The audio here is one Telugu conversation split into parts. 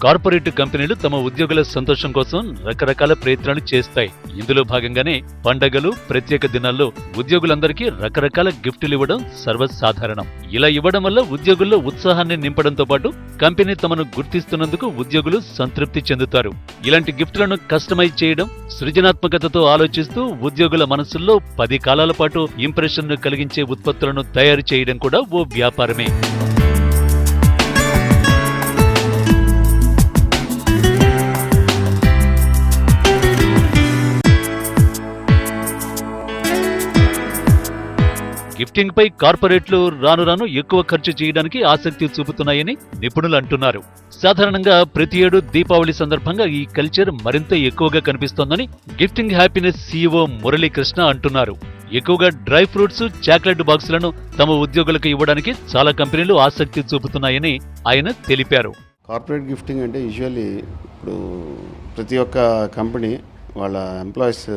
కార్పొరేట్ కంపెనీలు తమ ఉద్యోగుల సంతోషం కోసం రకరకాల ప్రయత్నాలు చేస్తాయి. ఇందులో భాగంగానే పండగలు, ప్రత్యేక దినాల్లో ఉద్యోగులందరికీ రకరకాల గిఫ్టులు ఇవ్వడం సర్వసాధారణం. ఇలా ఇవ్వడం వల్ల ఉద్యోగుల్లో ఉత్సాహాన్ని నింపడంతో పాటు కంపెనీ తమను గుర్తిస్తున్నందుకు ఉద్యోగులు సంతృప్తి చెందుతారు. ఇలాంటి గిఫ్టులను కస్టమైజ్ చేయడం, సృజనాత్మకతతో ఆలోచిస్తూ ఉద్యోగుల మనసుల్లో 10 కాలాల పాటు ఇంప్రెషన్ను కలిగించే ఉత్పత్తులను తయారు చేయడం కూడా ఓ వ్యాపారమే. గిఫ్టింగ్ పై కార్పొరేట్లు రాను రాను ఎక్కువ ఖర్చు చేయడానికి ఆసక్తి చూపుతున్నాయని నిపుణులు అంటున్నారు. సాధారణంగా ప్రతి ఏడు దీపావళి సందర్భంగా ఈ కల్చర్ మరింత ఎక్కువగా కనిపిస్తోందని గిఫ్టింగ్ హ్యాపీనెస్ సీఈఓ మురళీకృష్ణ అంటున్నారు. ఎక్కువగా డ్రై ఫ్రూట్స్, చాక్లెట్ బాక్సులను తమ ఉద్యోగులకు ఇవ్వడానికి చాలా కంపెనీలు ఆసక్తి చూపుతున్నాయని ఆయన తెలిపారు. కార్పొరేట్ గిఫ్టింగ్ అంటే యూజువల్లీ ఇప్పుడు ప్రతి ఒక్క కంపెనీ వాళ్ళ ఎంప్లాయీస్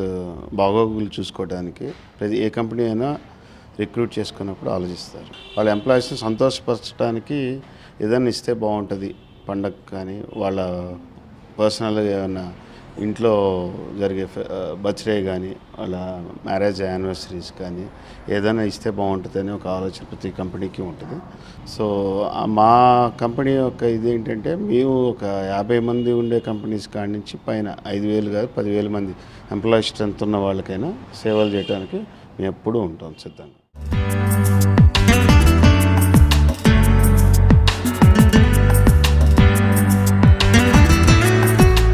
బాగోగులు చూసుకోవడానికి ఏ కంపెనీ అయినా రిక్రూట్ చేసుకున్నప్పుడు ఆలోచిస్తారు. వాళ్ళ ఎంప్లాయీస్ని సంతోషపరచడానికి ఏదైనా ఇస్తే బాగుంటుంది. పండగ కానీ, వాళ్ళ పర్సనల్గా ఏమైనా ఇంట్లో జరిగే బర్త్డే కానీ, వాళ్ళ మ్యారేజ్ యానివర్సరీస్ కానీ ఏదైనా ఇస్తే బాగుంటుంది అని ఒక ఆలోచన ప్రతి కంపెనీకి ఉంటుంది. సో మా కంపెనీ యొక్క ఇదేంటంటే, మేము ఒక 50 మంది ఉండే కంపెనీస్ కాడి నుంచి పైన 5,000 కాదు 10,000 మంది ఎంప్లాయీ స్ట్రెంత్ ఉన్న వాళ్ళకైనా సేవలు చేయడానికి మేము ఎప్పుడూ ఉంటాం సిద్ధంగా.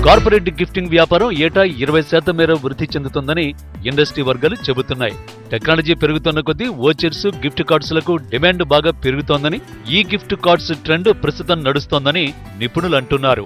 కార్పొరేట్ గిఫ్టింగ్ వ్యాపారం ఏటా 20% మేర వృద్ధి చెందుతుందని ఇండస్ట్రీ వర్గాలు చెబుతున్నాయి. టెక్నాలజీ పెరుగుతున్న కొద్దీ వోచర్స్, గిఫ్ట్ కార్డ్స్లకు డిమాండ్ బాగా పెరుగుతోందని, ఈ గిఫ్ట్ కార్డ్స్ ట్రెండ్ ప్రస్తుతం నడుస్తోందని నిపుణులు అంటున్నారు.